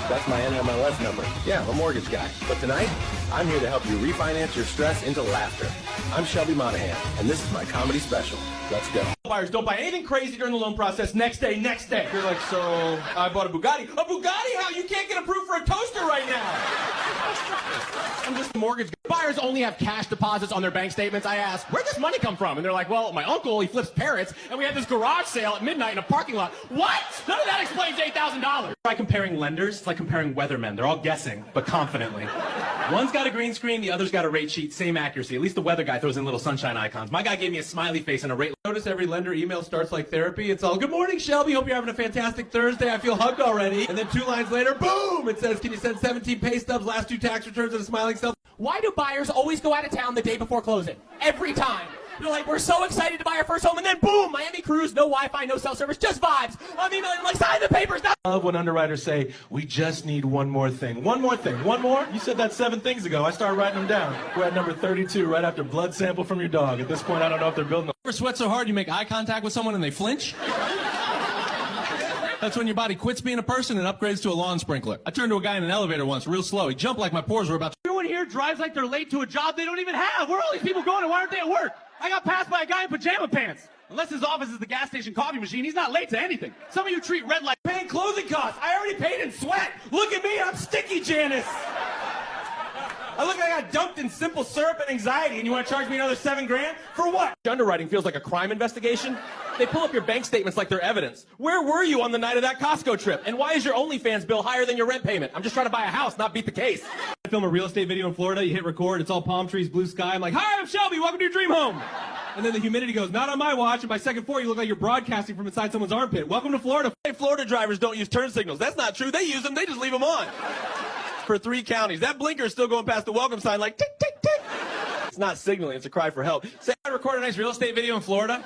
That's my NMLS number. Yeah, I'm a mortgage guy. But tonight, I'm here to help you refinance your stress into laughter. I'm Shelby Monahan, and this is my comedy special. Let's go. Buyers don't buy anything crazy during the loan process. Next day. You're like, so I bought a Bugatti. A Bugatti? How? You can't get approved for a toaster right now. I'm just a mortgage guy. Buyers only have cash deposits on their bank statements. I ask, where'd this money come from? And they're like, well, my uncle, he flips parrots, and we had this garage sale at midnight in a parking lot. What? None of that explains $8,000. Try comparing lenders. It's like comparing weathermen. They're all guessing, but confidently. One's got a green screen, the other's got a rate sheet, same accuracy. At least the weather guy throws in little sunshine icons. My guy gave me a smiley face and a rate. Notice every lender email starts like therapy. It's all, good morning, Shelby. Hope you're having a fantastic Thursday. I feel hugged already. And then 2 lines later, boom! It says, can you send 17 pay stubs, last 2 tax returns, and a smiling self? Why do buyers always go out of town the day before closing? Every time. They're like, we're so excited to buy our first home, and then boom, Miami cruise, no Wi-Fi, no cell service, just vibes. I'm emailing, like, sign the papers now. I love when underwriters say, we just need one more thing. One more thing. One more? You said that 7 things ago. I started writing them down. We're at number 32, right after blood sample from your dog. At this point, I don't know if they're building. Ever sweat so hard you make eye contact with someone and they flinch? That's when your body quits being a person and upgrades to a lawn sprinkler. I turned to a guy in an elevator once, real slow. He jumped like my pores were about to... Everyone here drives like they're late to a job they don't even have. Where are all these people going and why aren't they at work? I got passed by a guy in pajama pants. Unless his office is the gas station coffee machine, he's not late to anything. Some of you treat red light paying closing costs. I already paid in sweat. Look at me, I'm sticky, Janice. I look like I got dumped in simple syrup and anxiety, and you want to charge me another $7 grand? For what? Underwriting feels like a crime investigation. They pull up your bank statements like they're evidence. Where were you on the night of that Costco trip? And why is your OnlyFans bill higher than your rent payment? I'm just trying to buy a house, not beat the case. I film a real estate video in Florida, you hit record, it's all palm trees, blue sky. I'm like, hi, I'm Shelby, welcome to your dream home. And then the humidity goes, not on my watch, and by second floor, you look like you're broadcasting from inside someone's armpit. Welcome to Florida. Hey, Florida drivers don't use turn signals. That's not true. They use them, they just leave them on. For 3 counties. That blinker is still going past the welcome sign like tick, tick, tick. It's not signaling, it's a cry for help. Say I record a nice real estate video in Florida.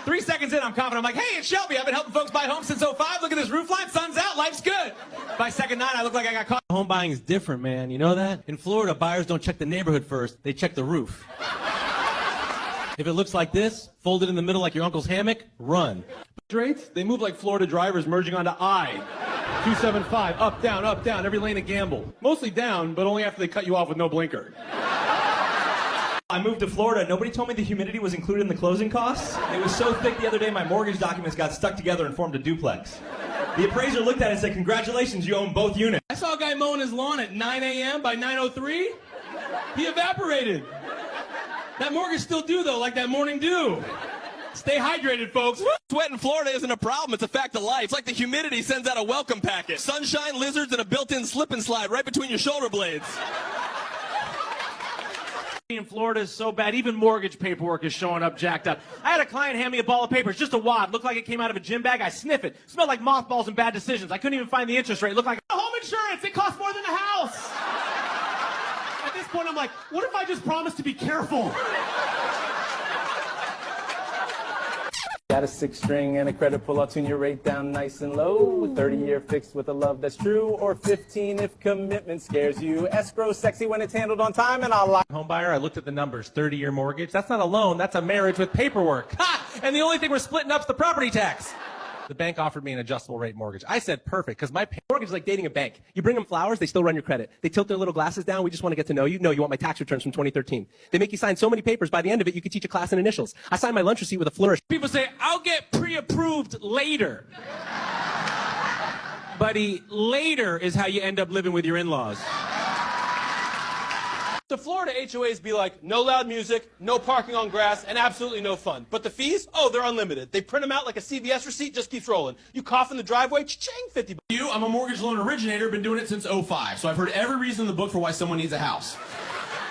3 seconds in, I'm confident. I'm like, hey, it's Shelby. I've been helping folks buy homes since 05. Look at this roof line. Sun's out. Life's good. By second 9, I look like I got caught. Home buying is different, man. You know that? In Florida, buyers don't check the neighborhood first. They check the roof. If it looks like this, folded in the middle like your uncle's hammock, run. Rates, they move like Florida drivers merging onto I-275. Up, down, every lane a gamble. Mostly down, but only after they cut you off with no blinker. I moved to Florida. Nobody told me the humidity was included in the closing costs. It was so thick the other day, my mortgage documents got stuck together and formed a duplex. The appraiser looked at it and said, congratulations, you own both units. I saw a guy mowing his lawn at 9 a.m. By 9:03, he evaporated. That mortgage still due, though, like that morning dew. Stay hydrated, folks. Sweat in Florida isn't a problem. It's a fact of life. It's like the humidity sends out a welcome packet. Sunshine, lizards, and a built-in slip and slide right between your shoulder blades. In Florida is so bad, even mortgage paperwork is showing up jacked up. I had a client hand me a ball of paper. It's just a wad. Looked like it came out of a gym bag. I sniff it. Smelled like mothballs and bad decisions. I couldn't even find the interest rate. Looked like home insurance. It costs more than a house. At this point, I'm like, what if I just promise to be careful? Got a 6-string and a credit pull. I'll tune your rate down nice and low. 30-year fixed with a love that's true, or 15 if commitment scares you. Escrow sexy when it's handled on time, and I'll lock. Home buyer, I looked at the numbers. 30-year mortgage. That's not a loan. That's a marriage with paperwork. Ha! And the only thing we're splitting up's the property tax. The bank offered me an adjustable rate mortgage. I said perfect, because my mortgage is like dating a bank. You bring them flowers, they still run your credit. They tilt their little glasses down, we just want to get to know you. No, you want my tax returns from 2013. They make you sign so many papers, by the end of it, you could teach a class in initials. I signed my lunch receipt with a flourish. People say, I'll get pre-approved later. Buddy, later is how you end up living with your in-laws. The Florida HOAs be like, no loud music, no parking on grass, and absolutely no fun. But the fees? Oh, they're unlimited. They print them out like a CVS receipt, just keeps rolling. You cough in the driveway, cha-ching, 50 bucks. I'm a mortgage loan originator, been doing it since 05, so I've heard every reason in the book for why someone needs a house.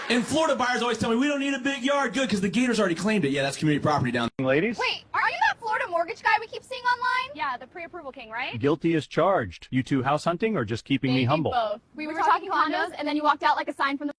And Florida buyers always tell me, we don't need a big yard. Good, because the Gators already claimed it. Yeah, that's community property down there. Ladies? Wait, are you that Florida mortgage guy we keep seeing online? Yeah, the pre-approval king, right? Guilty as charged. You two house hunting or just keeping me humble? Both. We were talking condos, and then you walked out like a sign from the